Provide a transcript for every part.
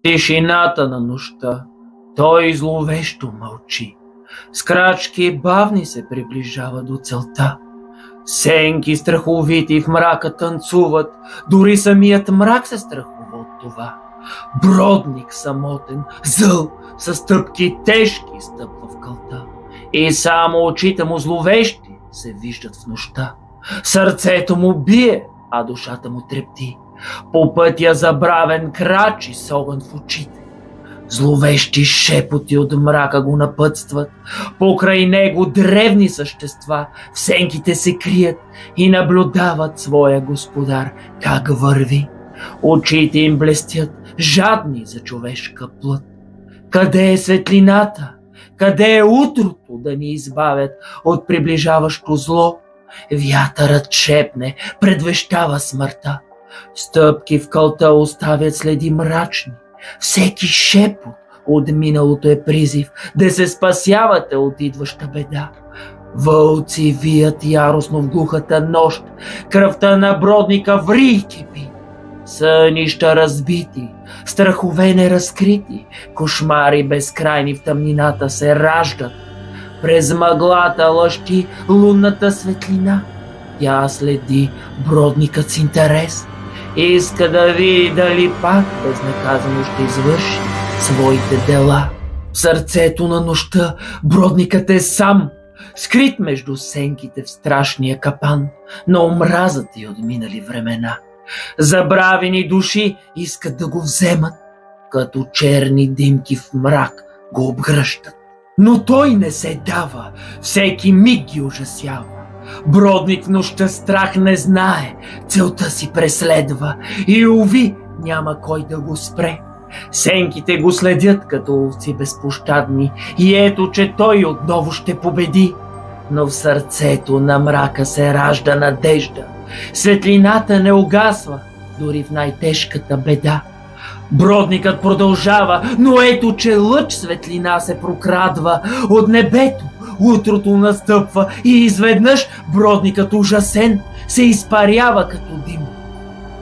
Тишината на нощта. Той зловещо мълчи. С крачки бавни се приближава до целта. Сенки страховити в мрака танцуват, дори самият мрак се страхува от това. Бродник самотен, зъл, със стъпки тежки стъпва в кълта. И само очите му зловещи се виждат в нощта. Сърцето му бие, а душата му трепти. По пътя забравен крачи с огън в очите. Зловещи шепоти от мрака го напътстват. Покрай него древни същества в сенките се крият и наблюдават своя господар как върви. Очите им блестят, жадни за човешка плът. Къде е светлината? Къде е утрото да ни избавят от приближаващо зло? Вятърът шепне, предвещава смъртта. Стъпки в кълта оставят следи мрачни. Всеки шепот от миналото е призив да се спасявате от идваща беда. Вълци вият яростно в глухата нощ, кръвта на бродника ври и кипи. Сънища разбити, страхове неразкрити, кошмари безкрайни в тъмнината се раждат. През мъглата лъщи лунната светлина. Тя следи бродникът с интерес. Иска да види дали пак безнаказано ще извърши своите дела. В сърцето на нощта бродникът е сам, скрит между сенките в страшния капан на омразата и от минали времена. Забравени души искат да го вземат, като черни димки в мрак го обгръщат. Но той не се дава, всеки миг ги ужасява. Бродник в нощта страх не знае, целта си преследва и уви няма кой да го спре. Сенките го следят като овци безпощадни и ето, че той отново ще победи. Но в сърцето на мрака се ражда надежда. Светлината не угасва, дори в най-тежката беда. Бродникът продължава, но ето, че лъч светлина се прокрадва от небето. Утрото настъпва и изведнъж бродникът ужасен се изпарява като дим.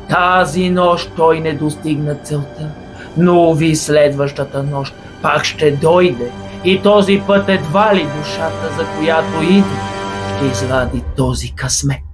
Тази нощ той не достигна целта, но уви следващата нощ пак ще дойде и този път едва ли душата, за която иде, ще извади този късмет.